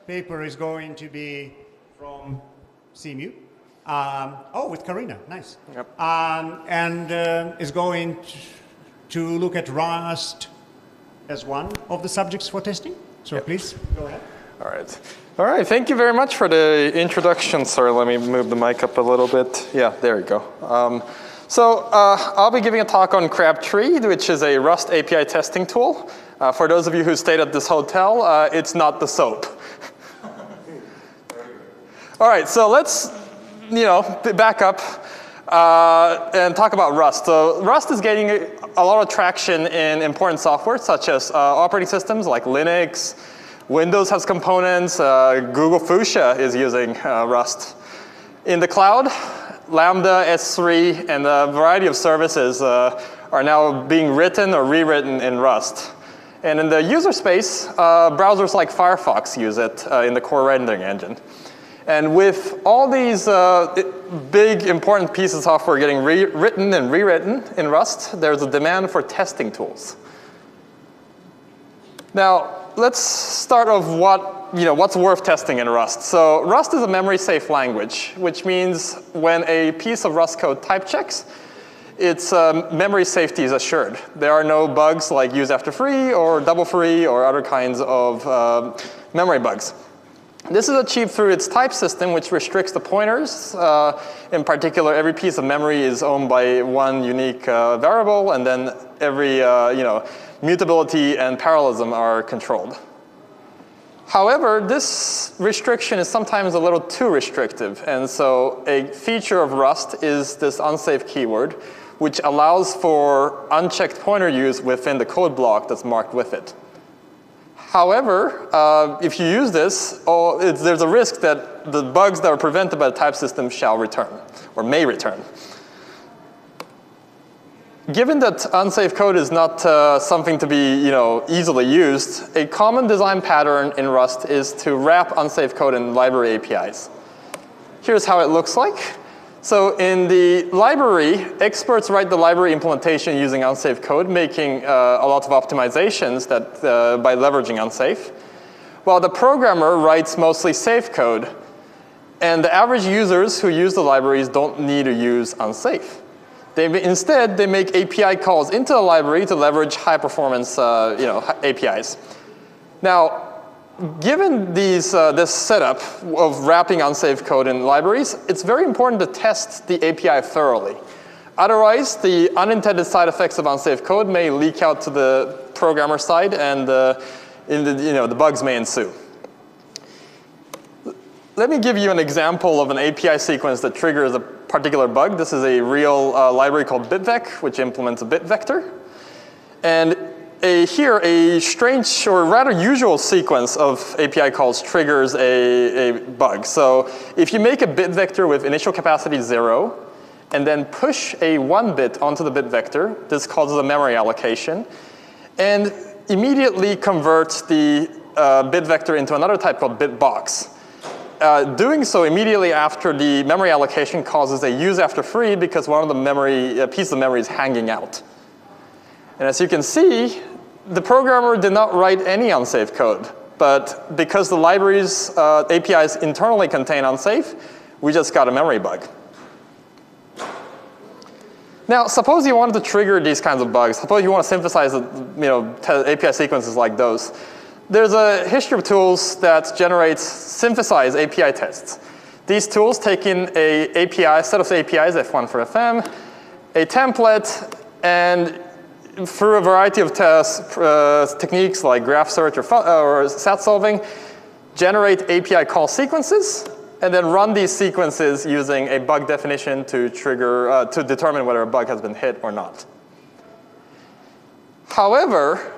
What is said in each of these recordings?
paper is going to be from CMU. With Corina, nice. Yep. Is going to look at Rust as one of the subjects for testing. So yep. Please, go ahead. All right. All right, thank you very much for the introduction. Sorry, let me move the mic up a little bit. Yeah, there we go. I'll be giving a talk on Crabtree, which is a Rust API testing tool. For those of you who stayed at this hotel, it's not the soap. All right, so let's back up and talk about Rust. So Rust is gaining a lot of traction in important software, such as operating systems like Linux. Windows has components. Google Fuchsia is using Rust. In the cloud, Lambda, S3, and a variety of services are now being written or rewritten in Rust. And in the user space, browsers like Firefox use it in the core rendering engine. And with all these big, important pieces of software getting written and rewritten in Rust, there's a demand for testing tools. Now, let's start off what's worth testing in Rust. So Rust is a memory-safe language, which means when a piece of Rust code type checks, its memory safety is assured. There are no bugs like use after free or double free or other kinds of memory bugs. This is achieved through its type system, which restricts the pointers. In particular, every piece of memory is owned by one unique variable, and then every mutability and parallelism are controlled. However, this restriction is sometimes a little too restrictive, and so a feature of Rust is this unsafe keyword, which allows for unchecked pointer use within the code block that's marked with it. However, if you use this, there's a risk that the bugs that are prevented by the type system shall return, or may return. Given that unsafe code is not something to be easily used, a common design pattern in Rust is to wrap unsafe code in library APIs. Here's how it looks like. So in the library, experts write the library implementation using unsafe code, making a lot of optimizations by leveraging unsafe, while the programmer writes mostly safe code. And the average users who use the libraries don't need to use unsafe. Instead, they make API calls into the library to leverage high-performance APIs. Now, given this setup of wrapping unsafe code in libraries, it's very important to test the API thoroughly. Otherwise, the unintended side effects of unsafe code may leak out to the programmer side, and the bugs may ensue. Let me give you an example of an API sequence that triggers a particular bug. This is a real library called bitvec, which implements a bit vector. And here, a strange or rather usual sequence of API calls triggers a bug. So if you make a bit vector with initial capacity 0, and then push a 1 bit onto the bit vector, this causes a memory allocation, and immediately converts the bit vector into another type called bit box. Doing so immediately after the memory allocation causes a use after free because one of the pieces of memory is hanging out. And as you can see, the programmer did not write any unsafe code. But because the library's APIs internally contain unsafe, we just got a memory bug. Now, suppose you wanted to trigger these kinds of bugs. Suppose you want to synthesize API sequences like those. There's a history of tools that generates synthesize API tests. These tools take in a set of APIs, F1 for FM, a template, and through a variety of techniques like graph search or SAT solving, generate API call sequences, and then run these sequences using a bug definition to determine whether a bug has been hit or not. However,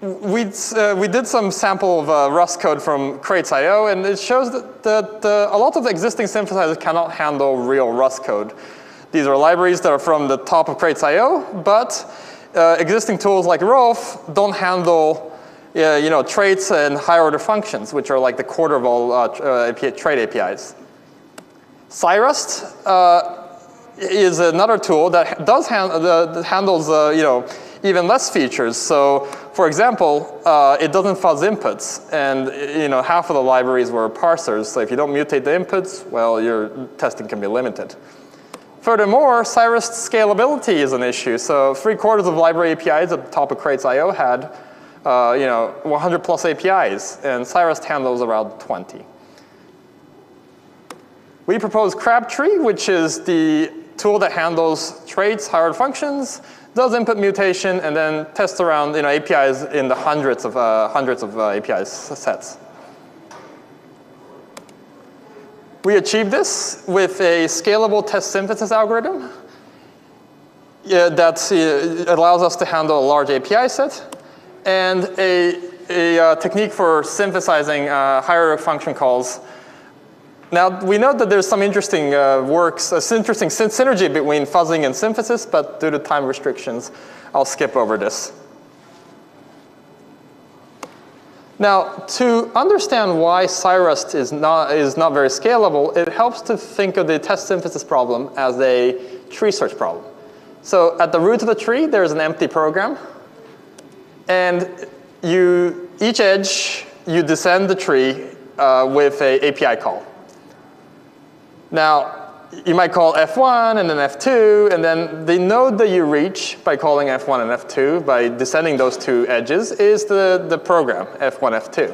we did some sample of Rust code from crates.io, and it shows that a lot of the existing synthesizers cannot handle real Rust code. These are libraries that are from the top of crates.io, but existing tools like Rolf don't handle traits and higher order functions, which are like the quarter of all trait APIs. Cyrust is another tool that handles even less features. So for example, it doesn't fuzz inputs, and half of the libraries were parsers. So if you don't mutate the inputs, well, your testing can be limited. Furthermore, Cyrus scalability is an issue. So 3/4 of library APIs at the top of crates.io had 100 plus APIs, and Cyrus handles around 20. We propose Crabtree, which is the tool that handles traits, higher functions, does input mutation, and then tests around APIs in the hundreds of API sets. We achieve this with a scalable test synthesis algorithm that allows us to handle a large API set, and a technique for synthesizing higher function calls. Now, we know that there's some interesting interesting synergy between fuzzing and synthesis, but due to time restrictions, I'll skip over this. Now, to understand why Cyrus is not very scalable, it helps to think of the test synthesis problem as a tree search problem. So at the root of the tree, there's an empty program. And each edge, you descend the tree with an API call. Now, you might call F1 and then F2, and then the node that you reach by calling F1 and F2, by descending those two edges, is the program, F1, F2.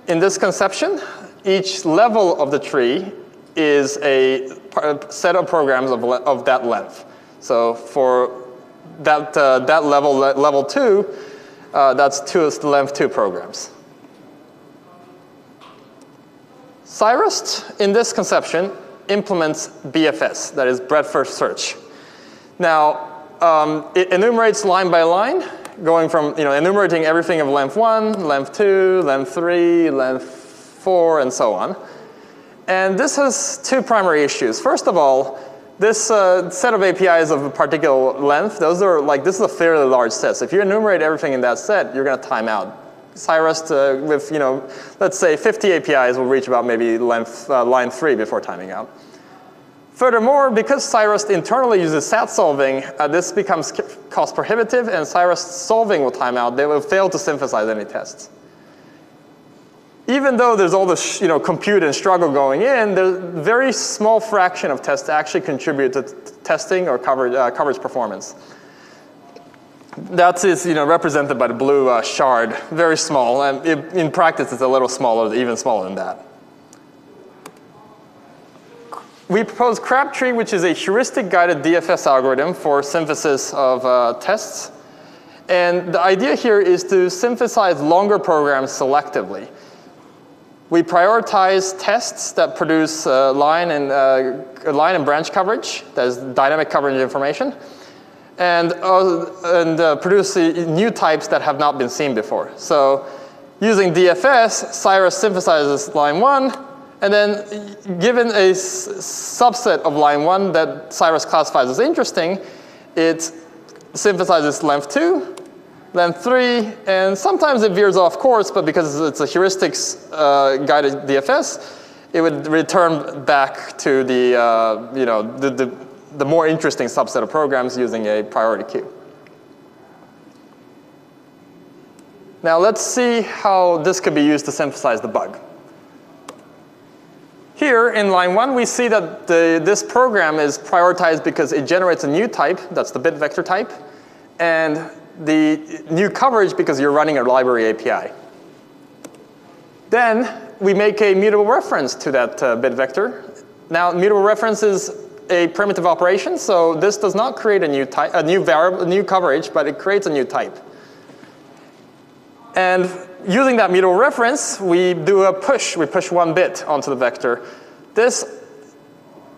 In this conception, each level of the tree is a set of programs of that length. So for that level 2, that's length 2 programs. Cyrus, in this conception, implements BFS, that is breadth first search. Now, it enumerates line by line, going from enumerating everything of length 1, length 2, length 3, length 4, and so on. And this has two primary issues. First of all, this set of APIs of a particular length, this is a fairly large set. So if you enumerate everything in that set, you're going to time out. Cyrus with, let's say 50 APIs will reach about maybe line 3 before timing out. Furthermore, because Cyrus internally uses SAT solving, this becomes cost prohibitive, and Cyrus solving will time out. They will fail to synthesize any tests. Even though there's all this compute and struggle going in, there's a very small fraction of tests actually contribute to testing or coverage performance. That is represented by the blue shard, very small, and in practice it's a little smaller, even smaller than that. We propose Crabtree, which is a heuristic-guided DFS algorithm for synthesis of tests. And the idea here is to synthesize longer programs selectively. We prioritize tests that produce line and branch coverage, that is dynamic coverage information, and produce new types that have not been seen before. So using DFS, Cyrus synthesizes line 1, and then given a subset of line 1 that Cyrus classifies as interesting, it synthesizes length 2, length 3, and sometimes it veers off course, but because it's a heuristics guided DFS, it would return back to the more interesting subset of programs using a priority queue. Now let's see how this could be used to synthesize the bug. Here in line 1, we see that this program is prioritized because it generates a new type, that's the bit vector type, and the new coverage because you're running a library API. Then we make a mutable reference to that bit vector. Now mutable reference is a primitive operation, so this does not create a new type, a new coverage, but it creates a new type. And using that mutable reference, we do a push. We push 1 bit onto the vector. This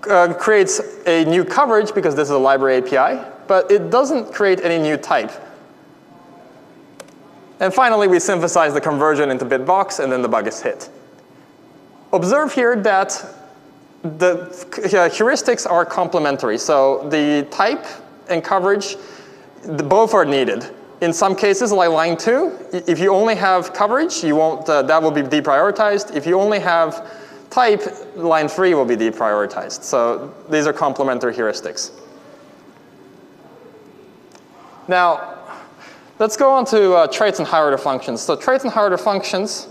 creates a new coverage because this is a library API, but it doesn't create any new type. And finally, we synthesize the conversion into bit box, and then the bug is hit. Observe here that the heuristics are complementary. So the type and coverage, both are needed. In some cases, like line 2, if you only have coverage, you won't, that will be deprioritized. If you only have type, line 3 will be deprioritized. So these are complementary heuristics. Now, Let's go on to traits and higher order functions. So traits and higher order functions.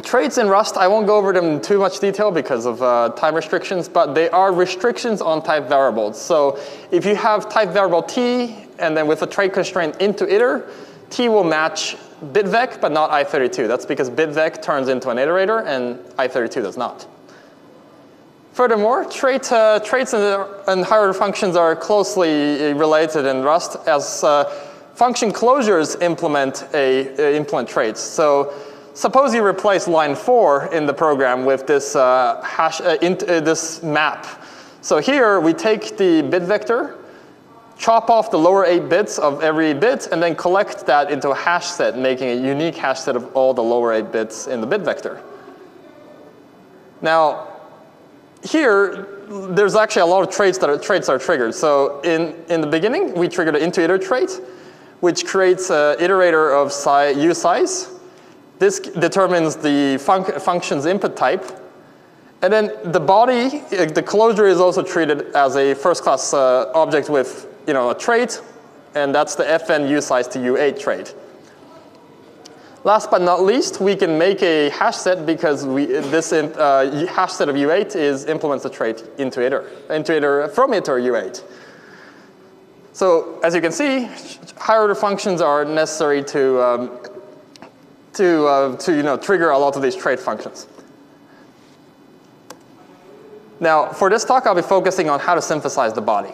Traits in Rust, I won't go over them in too much detail because of time restrictions, but they are restrictions on type variables. So if you have type variable t, and then with a trait constraint into iter, t will match bitvec, but not I32. That's because bitvec turns into an iterator, and I32 does not. Furthermore, traits and higher order functions are closely related in Rust, as function closures implement traits. So suppose you replace line 4 in the program with this this map. So here we take the bit vector, chop off the lower 8 bits of every bit, and then collect that into a hash set, making a unique hash set of all the lower 8 bits in the bit vector. Now, here, there's actually a lot of traits that are triggered. So in the beginning, we triggered an into iter trait, which creates an iterator of usize. This determines the function's input type. And then the body, the closure is also treated as a first-class object with a trait, and that's the fn usize to u8 trait. Last but not least, we can make a hash set because this hash set of u8 implements the trait into iter from iter u8. So as you can see, higher order functions are necessary to trigger a lot of these trait functions. Now, for this talk, I'll be focusing on how to synthesize the body.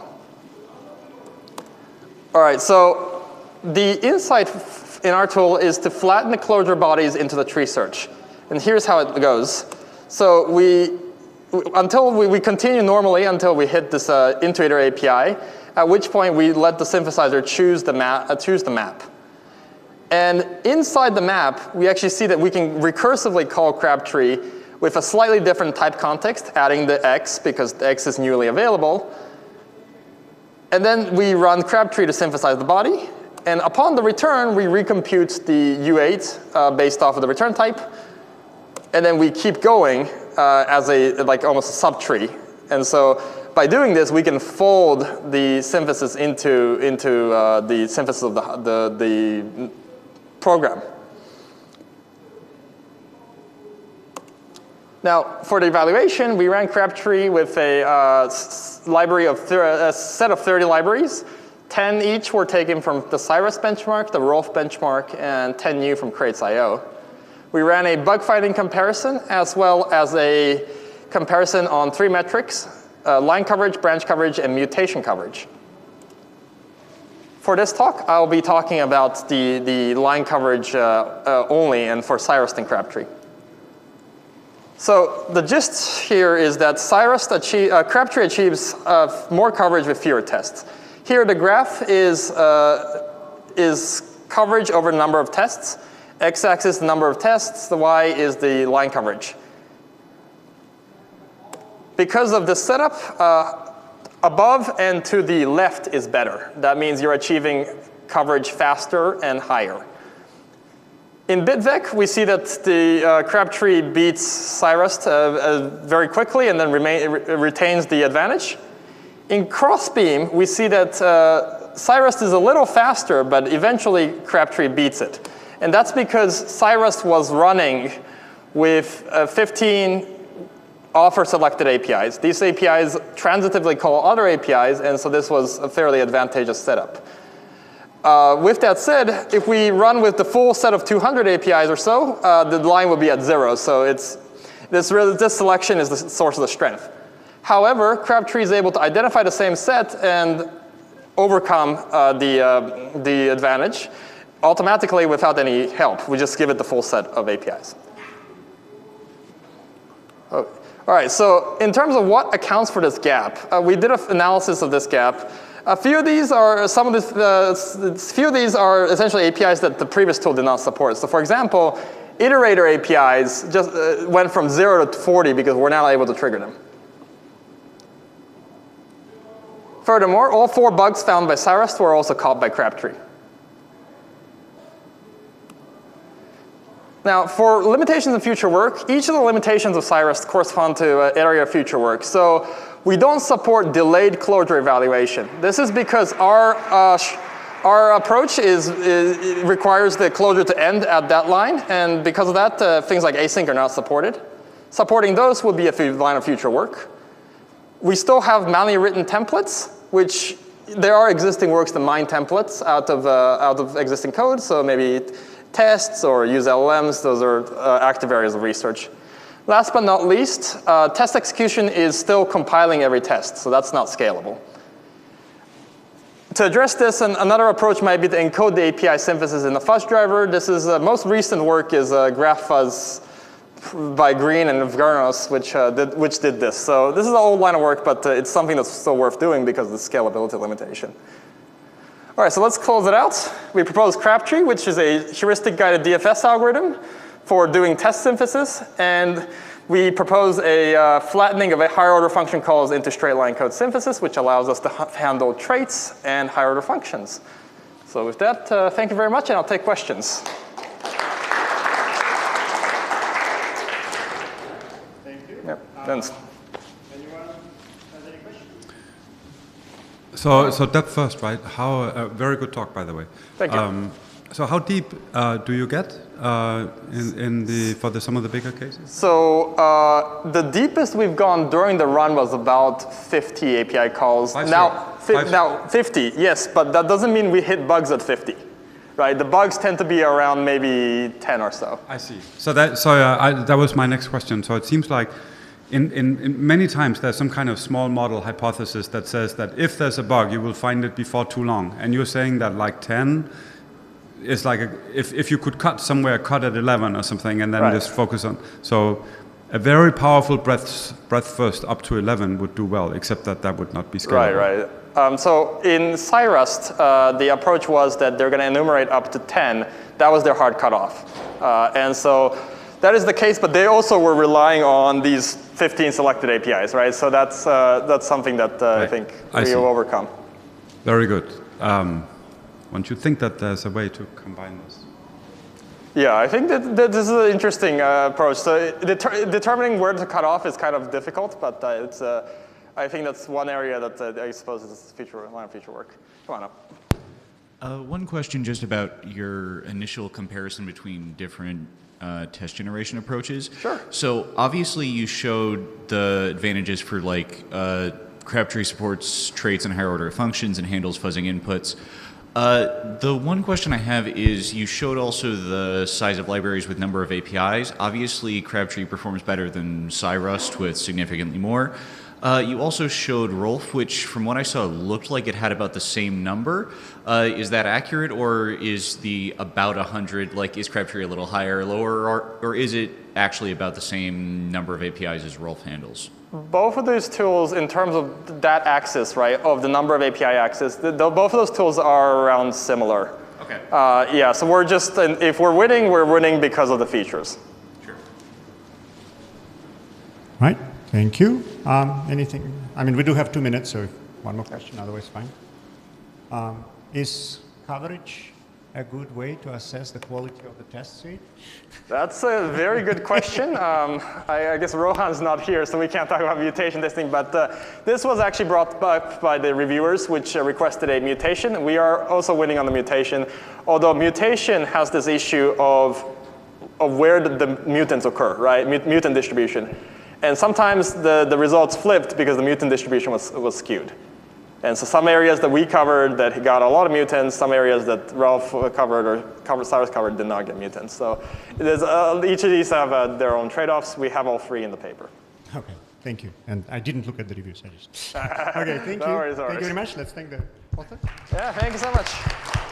All right, so the insight in our tool is to flatten the closure bodies into the tree search. And here's how it goes. So we continue normally until we hit this into iter API, at which point we let the synthesizer choose the map. And inside the map, we actually see that we can recursively call Crabtree with a slightly different type context, adding the x because the x is newly available. And then we run Crabtree to synthesize the body. And upon the return, we recompute the U8 based off of the return type. And then we keep going as almost a subtree. And so by doing this, we can fold the synthesis into the synthesis of the program. Now, for the evaluation, we ran Crabtree with a set of 30 libraries. 10 each were taken from the Cyrus benchmark, the Rolf benchmark, and 10 new from Crates.io. We ran a bug finding comparison as well as a comparison on 3 metrics, line coverage, branch coverage, and mutation coverage. For this talk, I'll be talking about the line coverage only and for Cyrus and Crabtree. So the gist here is that Crabtree achieves more coverage with fewer tests. Here the graph is coverage over number of tests. X-axis the number of tests, the Y is the line coverage. Because of this setup, above and to the left is better. That means you're achieving coverage faster and higher. In bitvec, we see that the Crabtree beats Cyrus very quickly and then retains the advantage. In crossbeam, we see that Cyrus is a little faster, but eventually Crabtree beats it. And that's because Cyrus was running with 15 offer-selected APIs. These APIs transitively call other APIs, and so this was a fairly advantageous setup. With that said, if we run with the full set of 200 APIs or so, the line will be at 0. So this selection is the source of the strength. However, Crabtree is able to identify the same set and overcome the advantage automatically without any help. We just give it the full set of APIs. Oh. All right, so in terms of what accounts for this gap, we did an analysis of this gap. A few of these are essentially APIs that the previous tool did not support. So for example, iterator APIs just went from 0 to 40 because we're not able to trigger them. Furthermore, all 4 bugs found by Cyrus were also caught by Crabtree. Now, for limitations in future work, each of the limitations of Cyrus correspond to an area of future work. So we don't support delayed closure evaluation. This is because our Our approach it requires the closure to end at that line, and because of that, things like async are not supported. Supporting those would be a line of future work. We still have manually written templates, which there are existing works that mine templates out of existing code, so maybe tests or use LLMs, those are active areas of research. Last but not least, test execution is still compiling every test, so that's not scalable. To address this, another approach might be to encode the API synthesis in the fuzz driver. This is most recent work is graph fuzz by Green and Vgarnos, which did this. So this is an old line of work, but it's something that's still worth doing because of the scalability limitation. All right, so let's close it out. We propose Crabtree, which is a heuristic-guided DFS algorithm for doing test synthesis, and we propose a flattening of a higher-order function calls into straight-line code synthesis, which allows us to handle traits and higher-order functions. So with that, thank you very much, and I'll take questions. Thank you. Yep. Anyone has any questions? So depth first, right? How very good talk, by the way. Thank you. So how deep do you get for some of the bigger cases? So the deepest we've gone during the run was about 50 API calls. Now 50, yes, but that doesn't mean we hit bugs at 50, right? The bugs tend to be around maybe 10 or so. I see. So that was my next question. So it seems like in many times there's some kind of small model hypothesis that says that if there's a bug, you will find it before too long. And you're saying that like 10 is like if you could cut somewhere, cut at 11 or something, and then just focus on. So a very powerful breadth first up to 11 would do well, except that would not be scalable. Right. So in Cyrust, the approach was that they're going to enumerate up to 10. That was their hard cutoff. And so that is the case, but they also were relying on these 15 selected APIs, right? So that's something that I think we will overcome. Very good. One should think that there's a way to combine this. Yeah, I think that this is an interesting approach. So determining where to cut off is kind of difficult, but I think that's one area that I suppose is line of future work. Come on up. One question just about your initial comparison between different test generation approaches. Sure. So obviously you showed the advantages for like Crabtree supports traits and higher order functions and handles fuzzing inputs. The one question I have is you showed also the size of libraries with number of APIs. Obviously, Crabtree performs better than Cyrust with significantly more. You also showed Rolf, which from what I saw looked like it had about the same number. Is that accurate, or is the about 100, like is Crabtree a little higher or lower, or is it actually about the same number of APIs as Rolf handles? Both of those tools, in terms of that axis, right, of the number of API axis, both of those tools are around similar. Okay. Yeah, so we're just, if we're winning because of the features. Sure. Right, thank you. Anything? I mean, we do have 2 minutes, so one more question, otherwise fine. Is coverage a good way to assess the quality of the test suite? That's a very good question. I guess Rohan's not here, so we can't talk about mutation testing, but this was actually brought up by the reviewers, which requested a mutation. We are also winning on the mutation, although mutation has this issue of where the mutants occur, right? Mutant distribution. And sometimes the results flipped because the mutant distribution was skewed. And so some areas that we covered that got a lot of mutants, some areas that Ralph covered or Cyrus covered did not get mutants. So each of these have their own trade-offs. We have all 3 in the paper. Okay, thank you. And I didn't look at the reviews, I just. Okay, thank you. No worries, Thank you very much. Let's thank the author. Yeah, thank you so much.